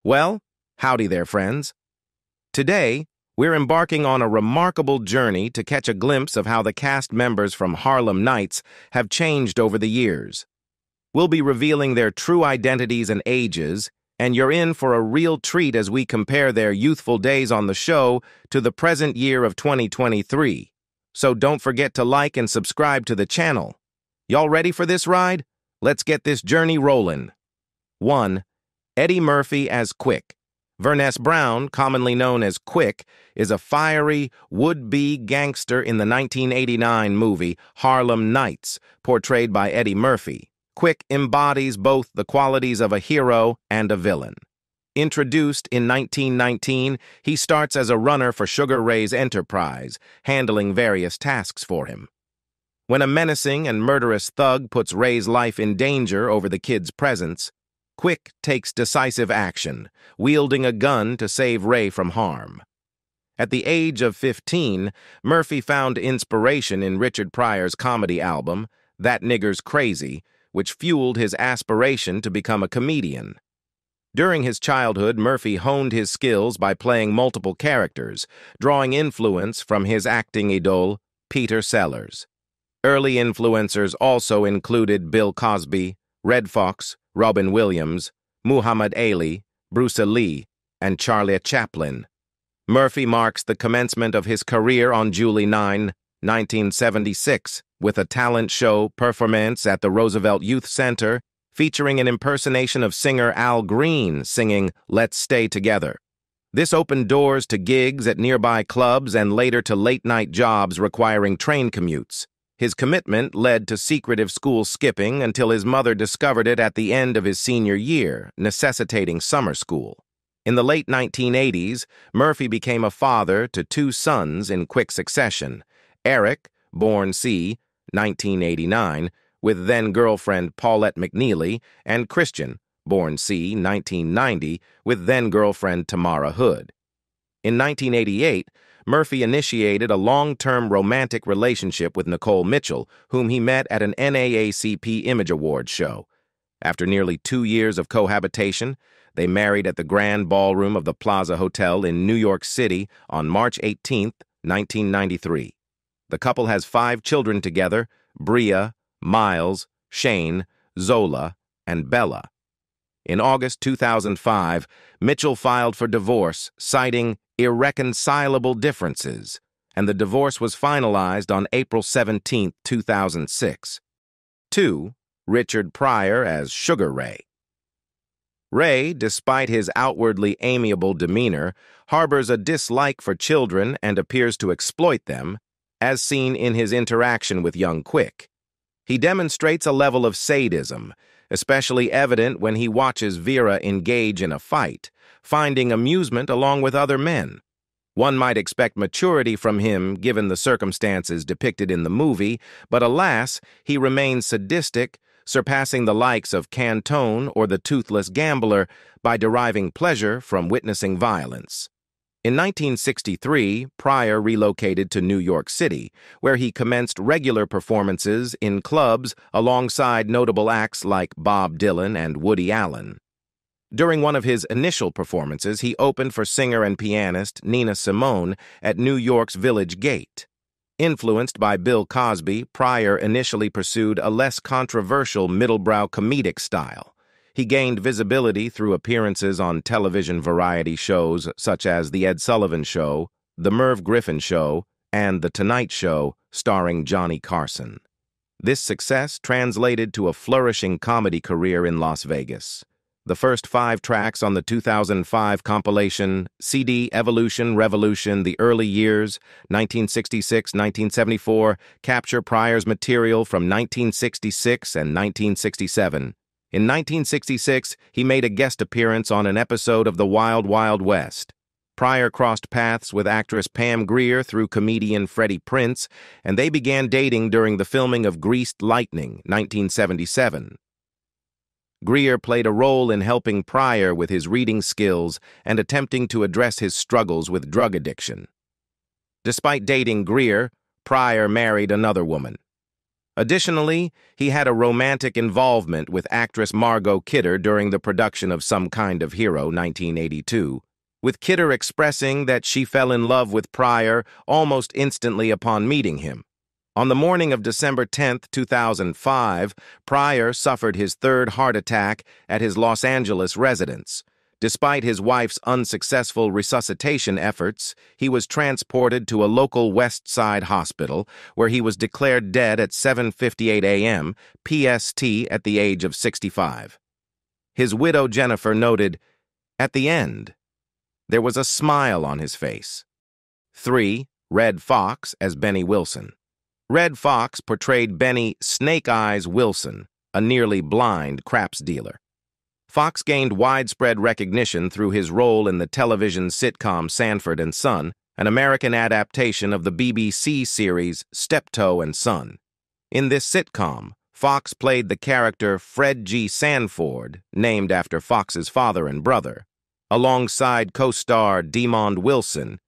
Well, howdy there, friends. Today, we're embarking on a remarkable journey to catch a glimpse of how the cast members from Harlem Nights have changed over the years. We'll be revealing their true identities and ages, and you're in for a real treat as we compare their youthful days on the show to the present year of 2023. So don't forget to like and subscribe to the channel. Y'all ready for this ride? Let's get this journey rolling. 1. Eddie Murphy as Quick. Verness Brown, commonly known as Quick, is a fiery, would-be gangster in the 1989 movie Harlem Nights, portrayed by Eddie Murphy. Quick embodies both the qualities of a hero and a villain. Introduced in 1919, he starts as a runner for Sugar Ray's enterprise, handling various tasks for him. When a menacing and murderous thug puts Ray's life in danger over the kid's presence, Quick takes decisive action, wielding a gun to save Ray from harm. At the age of 15, Murphy found inspiration in Richard Pryor's comedy album, That Nigger's Crazy, which fueled his aspiration to become a comedian. During his childhood, Murphy honed his skills by playing multiple characters, drawing influence from his acting idol, Peter Sellers. Early influencers also included Bill Cosby, Red Fox, Robin Williams, Muhammad Ali, Bruce Lee, and Charlie Chaplin. Murphy marks the commencement of his career on July 9, 1976, with a talent show performance at the Roosevelt Youth Center featuring an impersonation of singer Al Green singing "Let's Stay Together." This opened doors to gigs at nearby clubs and later to late-night jobs requiring train commutes. His commitment led to secretive school skipping until his mother discovered it at the end of his senior year, necessitating summer school. In the late 1980s, Murphy became a father to two sons in quick succession: Eric, born c. 1989, with then-girlfriend Paulette McNeely, and Christian, born c. 1990, with then-girlfriend Tamara Hood. In 1988, Murphy initiated a long-term romantic relationship with Nicole Mitchell, whom he met at an NAACP Image Awards show. After nearly 2 years of cohabitation, they married at the Grand Ballroom of the Plaza Hotel in New York City on March 18, 1993. The couple has 5 children together: Bria, Miles, Shane, Zola, and Bella. In August 2005, Mitchell filed for divorce, citing irreconcilable differences, and the divorce was finalized on April 17, 2006. 2. Richard Pryor as Sugar Ray. Ray, despite his outwardly amiable demeanor, harbors a dislike for children and appears to exploit them, as seen in his interaction with young Quick. He demonstrates a level of sadism, especially evident when he watches Vera engage in a fight, finding amusement along with other men. One might expect maturity from him given the circumstances depicted in the movie, but alas, he remains sadistic, surpassing the likes of Cantone or the Toothless Gambler by deriving pleasure from witnessing violence. In 1963, Pryor relocated to New York City, where he commenced regular performances in clubs alongside notable acts like Bob Dylan and Woody Allen. During one of his initial performances, he opened for singer and pianist Nina Simone at New York's Village Gate. Influenced by Bill Cosby, Pryor initially pursued a less controversial middlebrow comedic style. He gained visibility through appearances on television variety shows such as The Ed Sullivan Show, The Merv Griffin Show, and The Tonight Show, starring Johnny Carson. This success translated to a flourishing comedy career in Las Vegas. The first 5 tracks on the 2005 compilation CD Evolution Revolution: The Early Years, 1966-1974, capture Pryor's material from 1966 and 1967. In 1966, he made a guest appearance on an episode of The Wild Wild West. Pryor crossed paths with actress Pam Grier through comedian Freddie Prinze, and they began dating during the filming of Greased Lightning, 1977. Grier played a role in helping Pryor with his reading skills and attempting to address his struggles with drug addiction. Despite dating Grier, Pryor married another woman. Additionally, he had a romantic involvement with actress Margot Kidder during the production of Some Kind of Hero, 1982, with Kidder expressing that she fell in love with Pryor almost instantly upon meeting him. On the morning of December 10, 2005, Pryor suffered his third heart attack at his Los Angeles residence. Despite his wife's unsuccessful resuscitation efforts, he was transported to a local West Side hospital, where he was declared dead at 7:58 a.m. PST at the age of 65. His widow Jennifer noted, "At the end, there was a smile on his face." 3. Red Fox as Benny Wilson. Red Fox portrayed Benny Snake Eyes Wilson, a nearly blind craps dealer. Fox gained widespread recognition through his role in the television sitcom Sanford and Son, an American adaptation of the BBC series Steptoe and Son. In this sitcom, Fox played the character Fred G. Sanford, named after Fox's father and brother, alongside co-star Demond Wilson,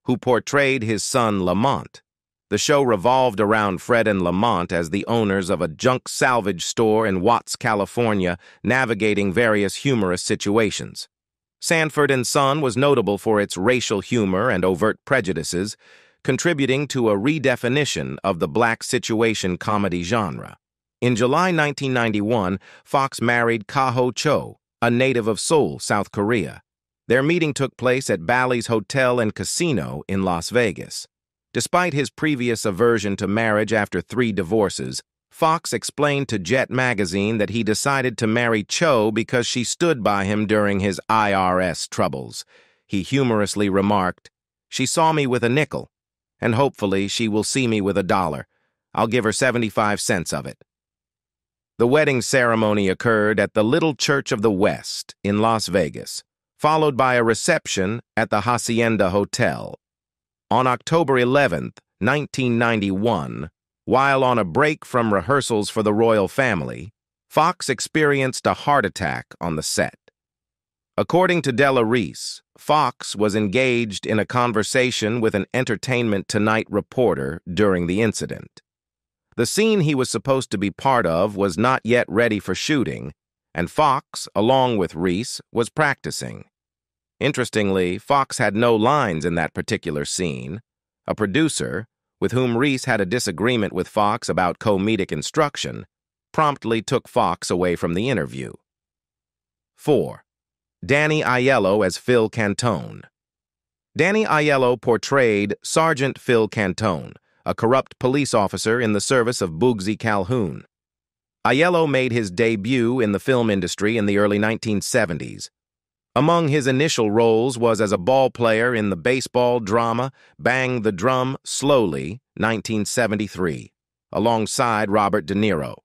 who portrayed his son Lamont. The show revolved around Fred and Lamont as the owners of a junk salvage store in Watts, California, navigating various humorous situations. Sanford and Son was notable for its racial humor and overt prejudices, contributing to a redefinition of the black situation comedy genre. In July 1991, Fox married Kaho Cho, a native of Seoul, South Korea. Their meeting took place at Bally's Hotel and Casino in Las Vegas. Despite his previous aversion to marriage after 3 divorces, Fox explained to Jet magazine that he decided to marry Cho because she stood by him during his IRS troubles. He humorously remarked, "She saw me with a nickel, and hopefully she will see me with $1. I'll give her 75 cents of it." The wedding ceremony occurred at the Little Church of the West in Las Vegas, followed by a reception at the Hacienda Hotel. On October 11, 1991, while on a break from rehearsals for the royal family, Fox experienced a heart attack on the set. According to Della Reese, Fox was engaged in a conversation with an Entertainment Tonight reporter during the incident. The scene he was supposed to be part of was not yet ready for shooting, and Fox, along with Reese, was practicing. Interestingly, Fox had no lines in that particular scene. A producer, with whom Reese had a disagreement with Fox about comedic instruction, promptly took Fox away from the interview. 4. Danny Aiello as Phil Cantone. Danny Aiello portrayed Sergeant Phil Cantone, a corrupt police officer in the service of Boogsy Calhoun. Aiello made his debut in the film industry in the early 1970s. Among his initial roles was as a ball player in the baseball drama Bang the Drum Slowly, 1973, alongside Robert De Niro.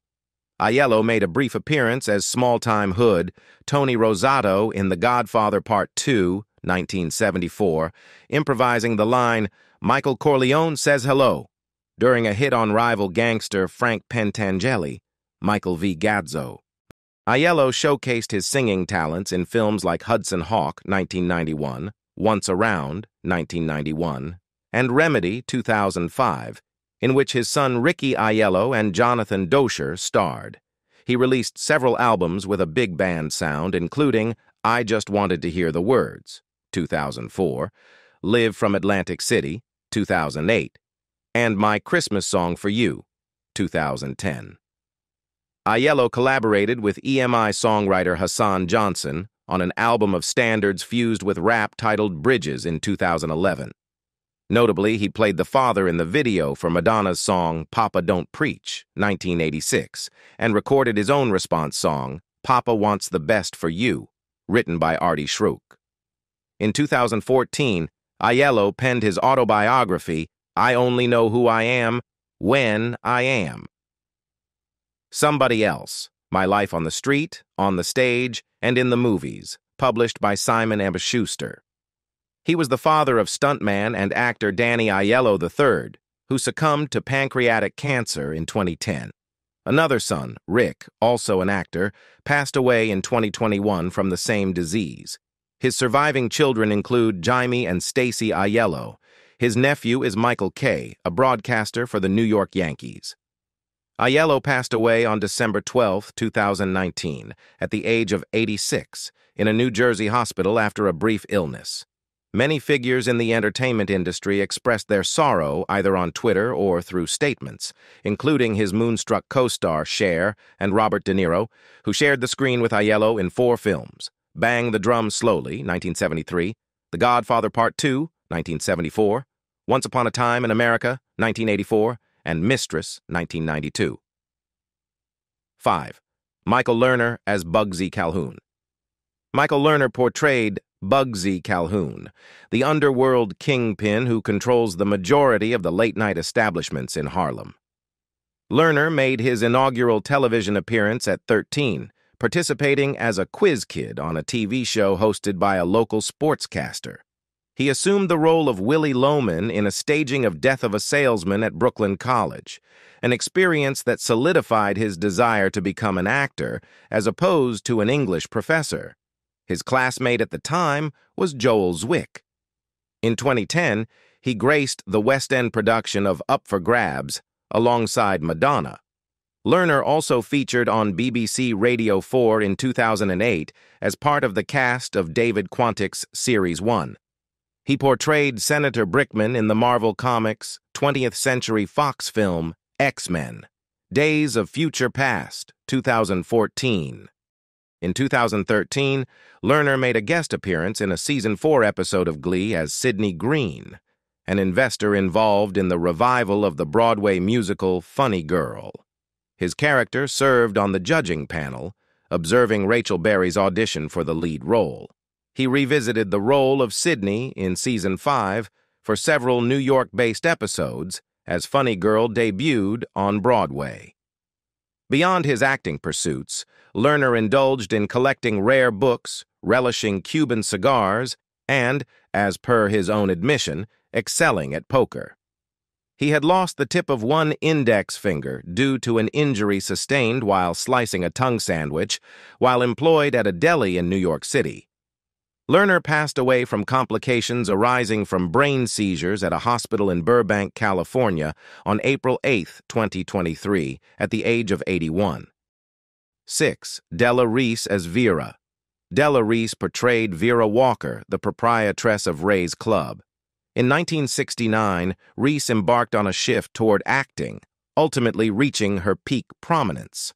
Aiello made a brief appearance as small-time hood Tony Rosato in The Godfather Part 2, 1974, improvising the line, "Michael Corleone says hello," during a hit on rival gangster Frank Pentangeli, Michael V. Gazzo. Aiello showcased his singing talents in films like Hudson Hawk, 1991, Once Around, 1991, and Remedy, 2005, in which his son Ricky Aiello and Jonathan Dosher starred. He released several albums with a big band sound, including I Just Wanted to Hear the Words, 2004, Live from Atlantic City, 2008, and My Christmas Song for You, 2010. Aiello collaborated with EMI songwriter Hassan Johnson on an album of standards fused with rap titled Bridges in 2011. Notably, he played the father in the video for Madonna's song Papa Don't Preach, 1986, and recorded his own response song, Papa Wants the Best for You, written by Artie Schrook. In 2014, Aiello penned his autobiography, I Only Know Who I Am When I Am. Somebody Else, My Life on the Street, on the Stage, and in the Movies, published by Simon & Schuster. He was the father of stuntman and actor Danny Aiello III, who succumbed to pancreatic cancer in 2010. Another son, Rick, also an actor, passed away in 2021 from the same disease. His surviving children include Jaime and Stacy Aiello. His nephew is Michael Kay, a broadcaster for the New York Yankees. Aiello passed away on December 12, 2019, at the age of 86, in a New Jersey hospital after a brief illness. Many figures in the entertainment industry expressed their sorrow either on Twitter or through statements, including his Moonstruck co-star Cher and Robert De Niro, who shared the screen with Aiello in 4 films: Bang the Drum Slowly, 1973, The Godfather Part 2, 1974, Once Upon a Time in America, 1984, and Mistress, 1992. 5. Michael Lerner as Bugsy Calhoun. Michael Lerner portrayed Bugsy Calhoun, the underworld kingpin who controls the majority of the late-night establishments in Harlem. Lerner made his inaugural television appearance at 13, participating as a quiz kid on a TV show hosted by a local sportscaster. He assumed the role of Willie Loman in a staging of Death of a Salesman at Brooklyn College, an experience that solidified his desire to become an actor as opposed to an English professor. His classmate at the time was Joel Zwick. In 2010, he graced the West End production of Up for Grabs alongside Madonna. Lerner also featured on BBC Radio 4 in 2008 as part of the cast of David Quantick's Series 1. He portrayed Senator Brickman in the Marvel Comics 20th Century Fox film X-Men, Days of Future Past, 2014. In 2013, Lerner made a guest appearance in a Season 4 episode of Glee as Sidney Green, an investor involved in the revival of the Broadway musical Funny Girl. His character served on the judging panel, observing Rachel Berry's audition for the lead role. He revisited the role of Sidney in Season 5 for several New York-based episodes as Funny Girl debuted on Broadway. Beyond his acting pursuits, Lerner indulged in collecting rare books, relishing Cuban cigars, and, as per his own admission, excelling at poker. He had lost the tip of one index finger due to an injury sustained while slicing a tongue sandwich while employed at a deli in New York City. Lerner passed away from complications arising from brain seizures at a hospital in Burbank, California on April 8, 2023, at the age of 81. 6. Della Reese as Vera. Della Reese portrayed Vera Walker, the proprietress of Ray's Club. In 1969, Reese embarked on a shift toward acting, ultimately reaching her peak prominence.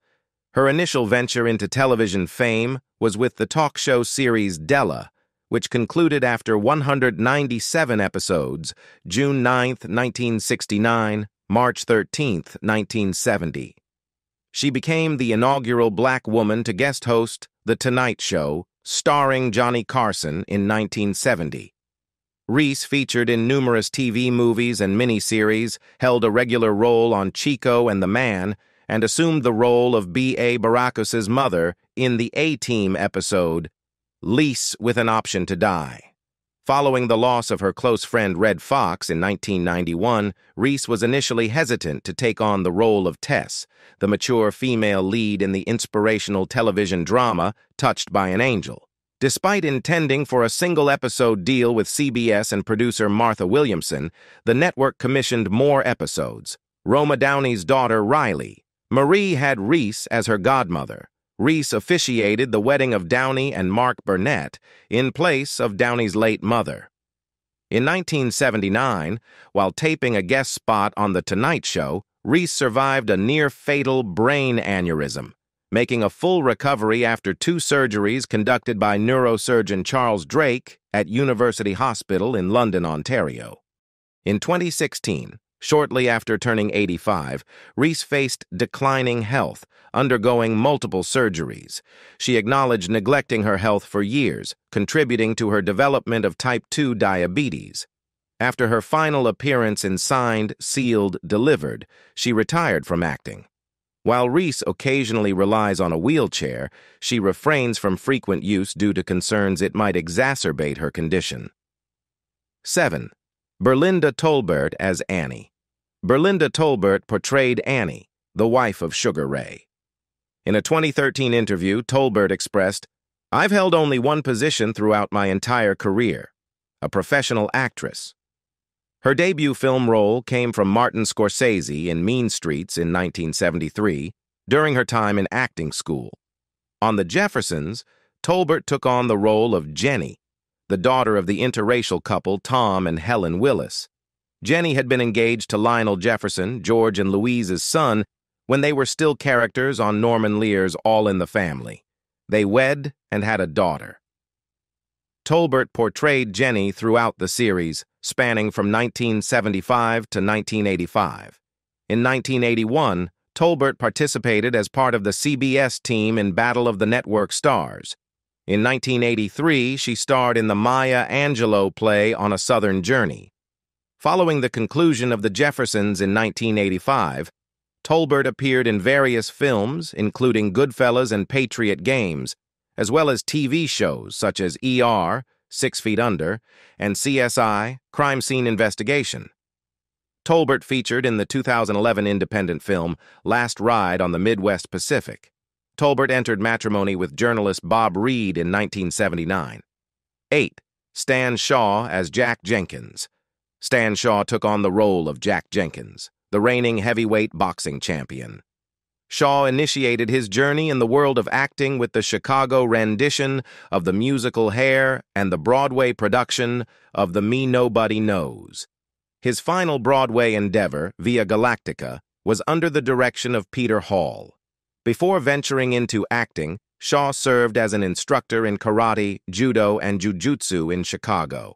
Her initial venture into television fame was with the talk show series Della, which concluded after 197 episodes, June 9, 1969, March 13, 1970. She became the inaugural black woman to guest host The Tonight Show, starring Johnny Carson, in 1970. Reese featured in numerous TV movies and miniseries, held a regular role on Chico and the Man, and assumed the role of B.A. Baracus's mother in the A-Team episode Lease with an Option to Die. Following the loss of her close friend Red Fox in 1991, Reese was initially hesitant to take on the role of Tess, the mature female lead in the inspirational television drama Touched by an Angel. Despite intending for a single-episode deal with CBS and producer Martha Williamson, the network commissioned more episodes. Roma Downey's daughter, Riley. Marie had Reese as her godmother. Reese officiated the wedding of Downey and Mark Burnett in place of Downey's late mother. In 1979, while taping a guest spot on The Tonight Show, Reese survived a near-fatal brain aneurysm, making a full recovery after 2 surgeries conducted by neurosurgeon Charles Drake at University Hospital in London, Ontario. In 2016, shortly after turning 85, Reese faced declining health, undergoing multiple surgeries. She acknowledged neglecting her health for years, contributing to her development of type 2 diabetes. After her final appearance in Signed, Sealed, Delivered, she retired from acting. While Reese occasionally relies on a wheelchair, she refrains from frequent use due to concerns it might exacerbate her condition. 7. Berlinda Tolbert as Annie. Berlinda Tolbert portrayed Annie, the wife of Sugar Ray. In a 2013 interview, Tolbert expressed, "I've held only one position throughout my entire career, a professional actress." Her debut film role came from Martin Scorsese in Mean Streets in 1973, during her time in acting school. On The Jeffersons, Tolbert took on the role of Jenny, the daughter of the interracial couple Tom and Helen Willis. Jenny had been engaged to Lionel Jefferson, George and Louise's son, when they were still characters on Norman Lear's All in the Family. They wed and had a daughter. Tolbert portrayed Jenny throughout the series, spanning from 1975 to 1985. In 1981, Tolbert participated as part of the CBS team in Battle of the Network Stars. In 1983, she starred in the Maya Angelou play On a Southern Journey. Following the conclusion of The Jeffersons in 1985, Tolbert appeared in various films, including Goodfellas and Patriot Games, as well as TV shows such as ER, 6 Feet Under, and CSI, Crime Scene Investigation. Tolbert featured in the 2011 independent film Last Ride on the Midwest Pacific. Tolbert entered matrimony with journalist Bob Reed in 1979. 8. Stan Shaw as Jack Jenkins. Stan Shaw took on the role of Jack Jenkins, the reigning heavyweight boxing champion. Shaw initiated his journey in the world of acting with the Chicago rendition of the musical Hair and the Broadway production of The Me Nobody Knows. His final Broadway endeavor, Via Galactica, was under the direction of Peter Hall. Before venturing into acting, Shaw served as an instructor in karate, judo, and jujutsu in Chicago.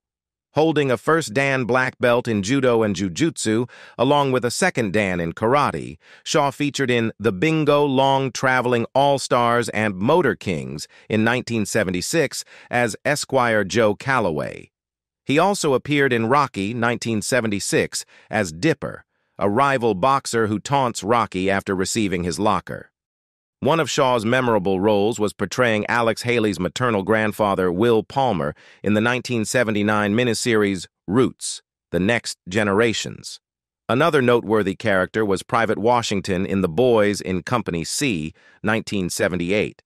Holding a first Dan black belt in judo and jujutsu, along with a second Dan in karate, Shaw featured in The Bingo Long Traveling All-Stars and Motor Kings in 1976 as Esquire Joe Calloway. He also appeared in Rocky 1976 as Dipper, a rival boxer who taunts Rocky after receiving his locker. One of Shaw's memorable roles was portraying Alex Haley's maternal grandfather, Will Palmer, in the 1979 miniseries Roots, The Next Generations. Another noteworthy character was Private Washington in The Boys in Company C, 1978.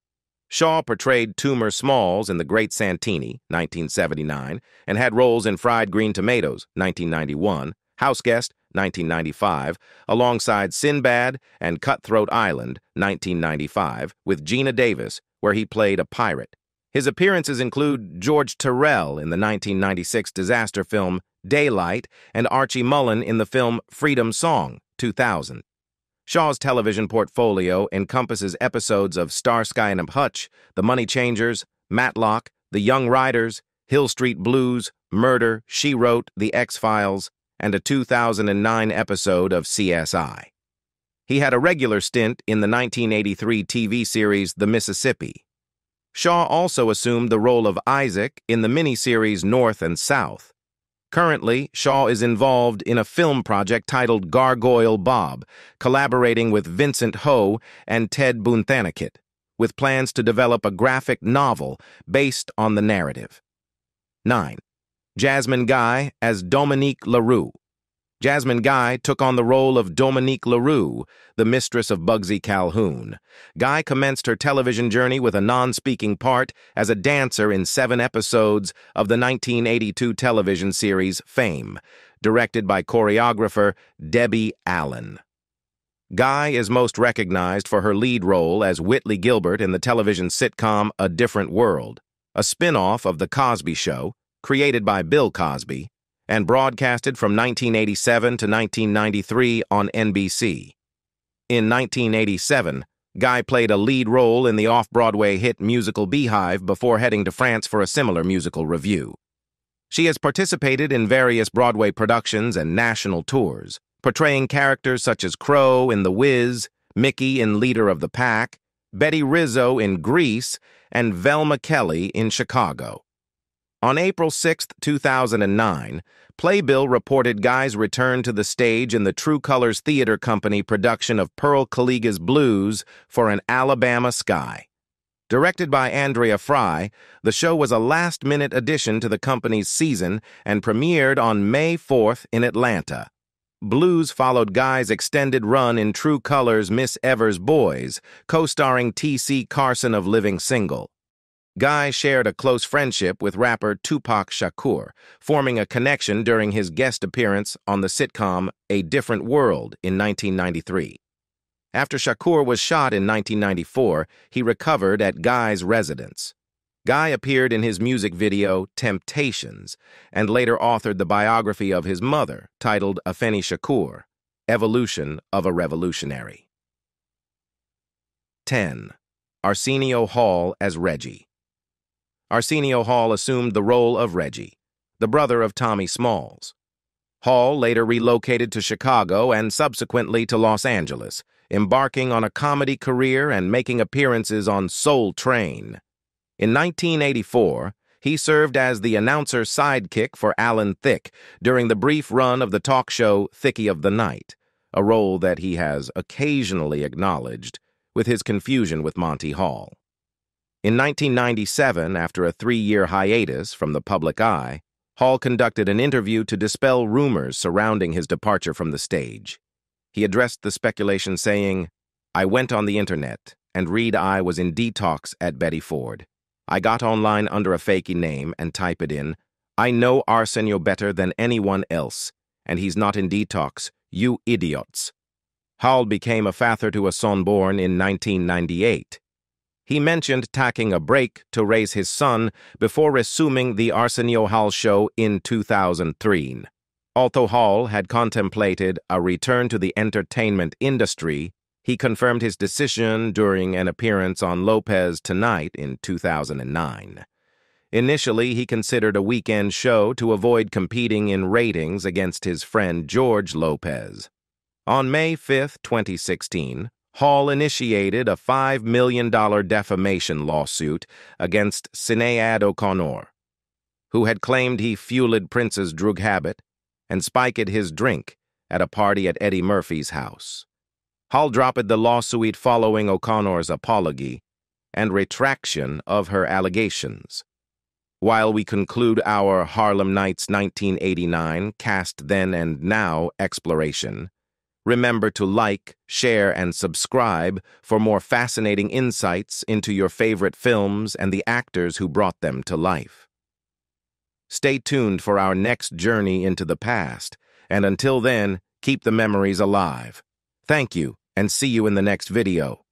Shaw portrayed Toomer Smalls in The Great Santini, 1979, and had roles in Fried Green Tomatoes, 1991, Houseguest, 1995, alongside Sinbad and Cutthroat Island, 1995, with Gina Davis, where he played a pirate. His appearances include George Terrell in the 1996 disaster film Daylight and Archie Mullen in the film Freedom Song, 2000. Shaw's television portfolio encompasses episodes of Starsky and Hutch, The Money Changers, Matlock, The Young Riders, Hill Street Blues, Murder, She Wrote, The X-Files, and a 2009 episode of CSI. He had a regular stint in the 1983 TV series The Mississippi. Shaw also assumed the role of Isaac in the miniseries North and South. Currently, Shaw is involved in a film project titled Gargoyle Bob, collaborating with Vincent Ho and Ted Bunthanakit, with plans to develop a graphic novel based on the narrative. 9. Jasmine Guy as Dominique LaRue. Jasmine Guy took on the role of Dominique LaRue, the mistress of Bugsy Calhoun. Guy commenced her television journey with a non-speaking part as a dancer in 7 episodes of the 1982 television series Fame, directed by choreographer Debbie Allen. Guy is most recognized for her lead role as Whitley Gilbert in the television sitcom A Different World, a spin-off of The Cosby Show, created by Bill Cosby, and broadcasted from 1987 to 1993 on NBC. In 1987, Guy played a lead role in the off-Broadway hit musical Beehive before heading to France for a similar musical review. She has participated in various Broadway productions and national tours, portraying characters such as Crow in The Wiz, Mickey in Leader of the Pack, Betty Rizzo in Grease, and Velma Kelly in Chicago. On April 6, 2009, Playbill reported Guy's return to the stage in the True Colors Theater Company production of Pearl Kaliga's Blues for an Alabama Sky. Directed by Andrea Fry, the show was a last-minute addition to the company's season and premiered on May 4th in Atlanta. Blues followed Guy's extended run in True Colors' Miss Evers' Boys, co-starring T.C. Carson of Living Single. Guy shared a close friendship with rapper Tupac Shakur, forming a connection during his guest appearance on the sitcom A Different World in 1993. After Shakur was shot in 1994, he recovered at Guy's residence. Guy appeared in his music video Temptations and later authored the biography of his mother, titled Afeni Shakur, Evolution of a Revolutionary. 10. Arsenio Hall as Reggie. Arsenio Hall assumed the role of Reggie, the brother of Tommy Smalls. Hall later relocated to Chicago and subsequently to Los Angeles, embarking on a comedy career and making appearances on Soul Train. In 1984, he served as the announcer sidekick for Alan Thicke during the brief run of the talk show Thickie of the Night, a role that he has occasionally acknowledged with his confusion with Monty Hall. In 1997, after a 3-year hiatus from the public eye, Hall conducted an interview to dispel rumors surrounding his departure from the stage. He addressed the speculation saying, "I went on the internet and read I was in detox at Betty Ford. I got online under a fakey name and type it in, I know Arsenio better than anyone else, and he's not in detox, you idiots." Hall became a father to a son born in 1998. He mentioned taking a break to raise his son before resuming the Arsenio Hall show in 2003. Although Hall had contemplated a return to the entertainment industry, he confirmed his decision during an appearance on Lopez Tonight in 2009. Initially, he considered a weekend show to avoid competing in ratings against his friend George Lopez. On May 5, 2016, Hall initiated a $5 million defamation lawsuit against Sinead O'Connor, who had claimed he fueled Prince's drug habit and spiked his drink at a party at Eddie Murphy's house. Hall dropped the lawsuit following O'Connor's apology and retraction of her allegations. While we conclude our Harlem Nights 1989 Cast Then and Now exploration, remember to like, share, and subscribe for more fascinating insights into your favorite films and the actors who brought them to life. Stay tuned for our next journey into the past, and until then, keep the memories alive. Thank you, and see you in the next video.